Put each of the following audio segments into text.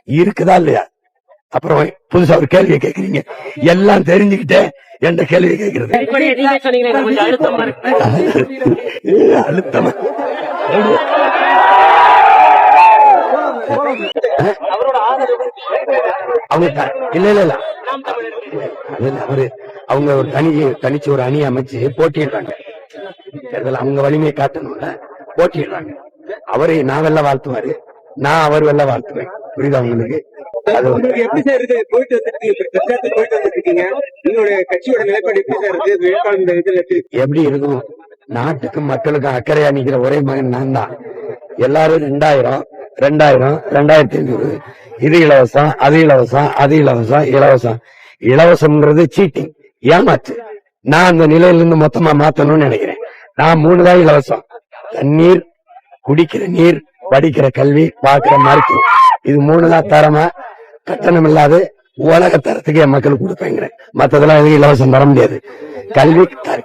இருக்குதா இல்லையா? அப்புறம் புதுசா ஒரு கேள்வியை கேக்குறீங்க. எல்லாம் தெரிஞ்சுக்கிட்டே என்ற கேள்வியை கேட்கிறது அழுத்தமா? அவங்க இல்ல இல்ல இல்ல அவரு அவங்க ஒரு தனிச்சு ஒரு அணி அமைச்சு போட்டிடுறாங்க. அவங்க வலிமையை காட்டணும்ல, போட்டிடுறாங்க. அவரை நான் வெல்ல வாழ்த்துவாரு, நான் அவர் வெல்ல வாழ்த்துவேன். புரியுதா உங்களுக்கு? எப்படி சார் இருக்கு? போயிட்டு வந்துருக்கீங்க, உங்களுடைய கட்சியோட நிலைப்பாடு எப்படி சார் இருக்கு? வேட்பாளர் எப்படி இருக்கும்? நாட்டுக்கும் மக்களுக்கும் அக்கறையா நிக்கிற ஒரே மகன் நான் தான். எல்லாரும் 2000 2500 இது இலவசம், அது இலவசம், அது இலவசம், இலவசம். இலவசம்ன்றது சீட்டிங், ஏமாற்று. நான் அந்த நிலையில இருந்து மொத்தமா மாத்தணும்னு நினைக்கிறேன். நான் 3 தான் இலவசம்: தண்ணீர், குடிக்கிற நீர், படிக்கிற கல்வி, பார்க்கிற மருத்துவம். இது 3 தான் தரமா, கட்டணம் இல்லாத உலக தரத்துக்கு என் மக்களுக்கு கொடுப்பேங்கிறேன். மத்ததெல்லாம் எதுவும் இலவசம் தர முடியாது.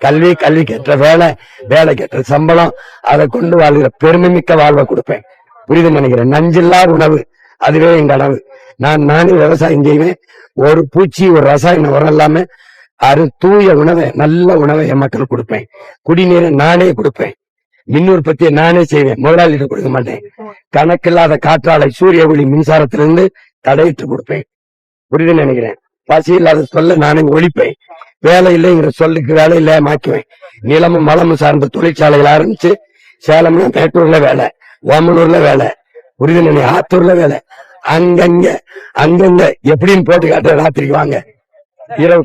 கல்விக்கு ஏற்ற வேலை, வேலைக்கு ஏற்ற சம்பளம், அதை கொண்டு வாழ்கிற பெருமை மிக்க வாழ்வை கொடுப்பேன். புரியுதுன்னு நினைக்கிறேன். நஞ்சில்லா உணவு, அதுவே எங்க அளவு. நானே விவசாயம் செய்வேன். ஒரு பூச்சி, ஒரு ரசாயன உரம் இல்லாம தூய உணவை, நல்ல உணவை என் மக்களுக்கு கொடுப்பேன். குடிநீரை நானே கொடுப்பேன். மின் உற்பத்தியை நானே செய்வேன், முதலாளிகிட்ட கொடுக்க மாட்டேன். கணக்கில்லாத காற்றாலை, சூரிய ஒளி, மின்சாரத்திலிருந்து தடையிட்டு கொடுப்பேன். புரியுதுன்னு நினைக்கிறேன். பசி இல்லாத சொல்ல நானே ஒழிப்பேன். வேலை இல்லைங்கிற சொல்லுக்கு வேலை இல்ல மாக்குவேன். நிலமும் மலமும் சார்ந்த தொழிற்சாலைகள் ஆரம்பிச்சு, சேலம்ல மேட்டூர்ல வேலை, ஓமலூர்ல வேலை, புரியுதுன்னு ஆத்தூர்ல வேலை, அங்கங்க எப்படின்னு போட்டு காட்டுற. ராத்திரிக்கு வாங்க, இரவு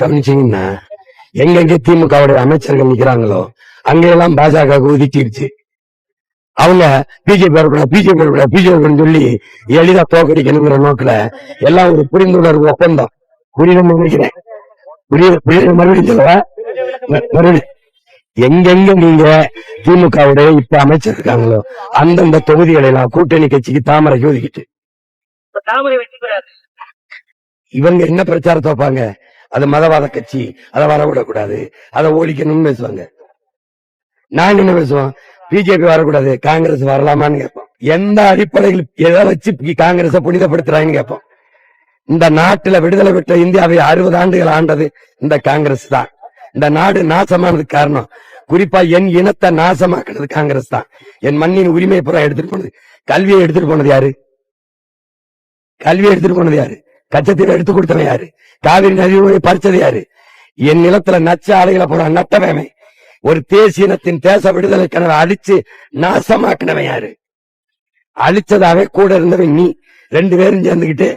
கவனிச்சீங்கன்னா எங்கெங்க திமுகவுடைய அமைச்சர்கள் நிக்கிறாங்களோ அங்கெல்லாம் பாஜக ஒதுக்கிடுச்சு. அவங்க பிஜேபி பிஜேபி சொல்லி எளிதா தோக்கடிக்கணுங்கிற நோக்கில எல்லாம் ஒரு புரிந்துணர்வு ஒப்பந்தம். புரியுதுன்னு நினைக்கிறேன். புரியுது மறுபடியும் சொல்லுவா. மறுபடியும் எங்கெங்க நீங்க திமுகவுடைய இப்ப அமைச்சர் இருக்காங்களோ அந்தந்த தொகுதிகளை எல்லாம் கூட்டணி கட்சிக்கு தாமரைக்கு ஒதுக்கிட்டு இவங்க என்ன பிரச்சாரத்தை வைப்பாங்க? அது மதவாத கட்சி, அதை வரவிடக்கூடாது, அதை ஒழிக்கணும்னு பேசுவாங்க. நாங்க என்ன பேசுவோம்? பிஜேபி வரக்கூடாது, காங்கிரஸ் வரலாமான்னு கேட்போம். எந்த அடிப்படையில் எதை வச்சு காங்கிரஸை புனிதப்படுத்துறாங்கன்னு கேட்போம். இந்த நாட்டுல விடுதலை பெற்ற இந்தியாவை 60 ஆண்டுகள் ஆண்டது இந்த காங்கிரஸ் தான். இந்த நாடு நாசமானதுக்கு காரணம், குறிப்பா என் இனத்தை நாசமாக்குறது காங்கிரஸ் தான். என் மண்ணின் உரிமையை பூரா எடுத்துட்டு போனது. கல்வியை எடுத்துட்டு போனது யாரு? கச்சத்தீவை எடுத்து கொடுத்தவன் யாரு? காவிரி நதியை பறிச்சது யாரு? என் நிலத்துல நச்ச ஆலைகளை போன நட்டவன். ஒரு தேசியனத்தின் தேச விடுதலை கனவை அழிச்சு நாசமாக்கினவன் யாரு? அழிச்சதாவே கூட இருந்தவன் நீ. 2 பேரும் சேர்ந்துகிட்டு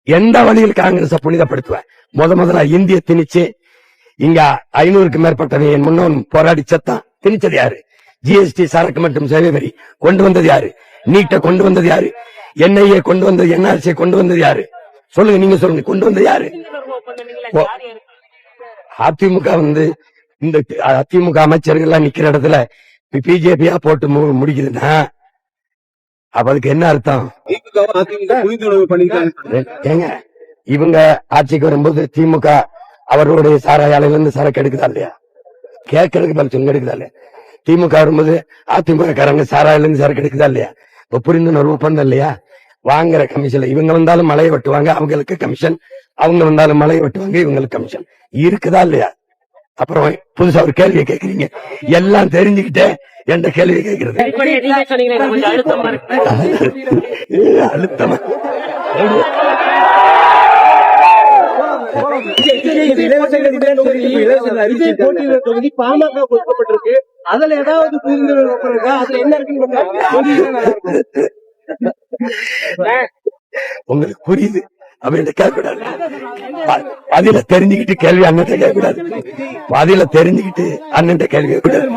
எந்த வழியில் காங்கிரஸ புனிதப்படுத்துவ? முதல்ல இந்திய திணிச்சு இங்க 500க்கு மேற்பட்டவன் என் முன்னோன் போராடி செத்தான். திணிச்சது யாரு? ஜிஎஸ்டி, சரக்கு மற்றும் சேவை வரி கொண்டு வந்தது யாரு? நீட்டை கொண்டு வந்தது யாரு? என்ஐஏ கொண்டு வந்தது, என்ஆர்சி கொண்டு வந்தது யாரு? சொல்லுங்க, நீங்க சொல்லுங்க, கொண்டு வந்தது யாரு? அதிமுக இந்த அதிமுக அமைச்சர்கள் எல்லாம் நிக்கிற இடத்துல பிஜேபியா போட்டு முடிக்குதுன்னா அதுக்கு என்ன அர்த்தம்? ஏங்க, இவங்க ஆட்சிக்கு வரும்போது திமுக அவர்களுடைய சாராயாலையில இருந்து சரக்கு எடுக்குதா இல்லையா? கேட்கறதுக்கு பதில் சொல்லுங்க, எடுக்குதா இல்லையா? திமுக வரும்போது அதிமுக காரங்க சாராயில இருந்து சரக்கு எடுக்குதா இல்லையா? இப்ப புரிந்துணர்வு ஒப்பந்தம் இல்லையா? வாங்குற கமிஷன், இவங்க வந்தாலும் மலையை வெட்டுவாங்க, அவங்களுக்கு கமிஷன். அவங்க வந்தாலும் மலையை வெட்டுவாங்க, இவங்களுக்கு கமிஷன். இருக்குதா இல்லையா? அப்புறம் புதுசா ஒரு கேள்வியை கேக்குறீங்க. எல்லாம் தெரிஞ்சுக்கிட்டே என்ற கேள்வியை கேட்கிறது அழுத்தமா? தொகுதி பாமக கொடுக்கப்பட்டிருக்கு. அதுல ஏதாவது உங்களுக்கு புரியுது? அப்படின்னு கேட்கக்கூடாது. பதில தெரிஞ்சுக்கிட்டு கேள்வி அண்ணன் கேட்கக்கூடாது. பதில தெரிஞ்சுக்கிட்டு அண்ணன் கேள்வி கேட்கக்கூடாது.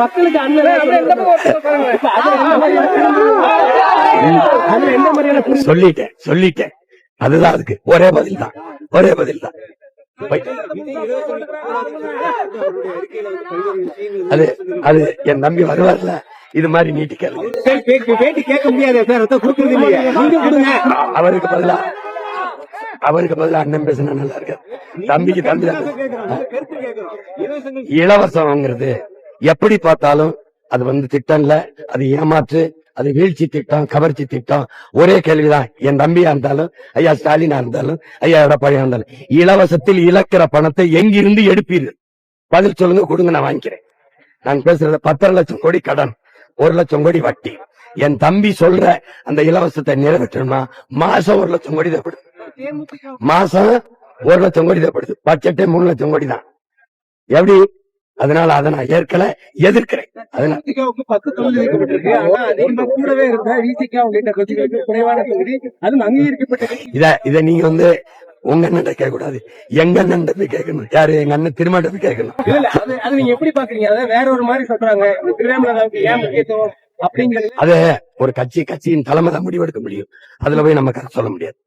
சொல்லிட்டேன். அதுதான் அதுக்கு ஒரே பதில் தான். அது என் நம்பி வருவார்ல, இது மாதிரி நீட்டி கேட்க முடியாது. அவருக்கு பதிலா அவருக்கு பதிலா அண்ணன் பேசினா நல்லா இருக்காது. தம்பிக்கு தம்பி தான். கருத்து கேட்கிறோம். இலவசங்கள் இலவசம்ங்கிறது எப்படி பார்த்தாலும் அது திட்டம் இல்ல, அது ஏமாற்று, அது வீழ்ச்சி திட்டம், கவர்ச்சி திட்டம். ஒரே கேள்விதான், என் தம்பியா இருந்தாலும் ஐயா ஸ்டாலினா இருந்தாலும் ஐயா எடப்பாடியா இருந்தாலும் இலவசத்தில் இழக்கிற பணத்தை எங்கிருந்து எடுப்பீர்கள்? பதில் சொல்லுங்க, கொடுங்க, நான் வாங்கிக்கிறேன். நான் பேசுறது 10.5 லட்சம் கோடி கடன், 1 லட்சம் கோடி வட்டி. என் தம்பி சொல்ற அந்த இலவசத்தை நிறைவேற்றணுமா? மாசம் 1 லட்சம் கோடி தேவைப்படுது. மாசம் 1 லட்சம் கோடி தேவைப்படுது. பட்ஜெட்டே 3 லட்சம் கோடி தான். எப்படி? அதனால அதை நான் ஏற்கல, எதிர்க்கிறேன். அதனால விசிகாவுக்கு 10 தொகுதி வைக்கப்பட்டிருக்கு. ஆனா அதிகமா கூடவே இருந்த விசிகா உள்ளிட்ட கட்சிகளுக்கு குறைவான தொகுதி, அதுவும் அங்கீகரிக்கப்பட்ட இத நீங்க உங்க அண்ணன் கேட்க கூடாது, எங்க அண்ணன் போய் கேட்கணும். யாரு? எங்க அண்ணன் திருமாட்ட போய் கேட்கணும். இல்ல அது நீங்க எப்படி பாக்குறீங்க? அதாவது வேற ஒரு மாதிரி சொல்றாங்க, திருவேமலாவுக்கு ஏன் முக்கியத்துவம் அப்படிங்கிறது. அது ஒரு கட்சியின் தலைமை தான் முடிவெடுக்க முடியும். அதுல போய் நம்ம கருத்து சொல்ல முடியாது.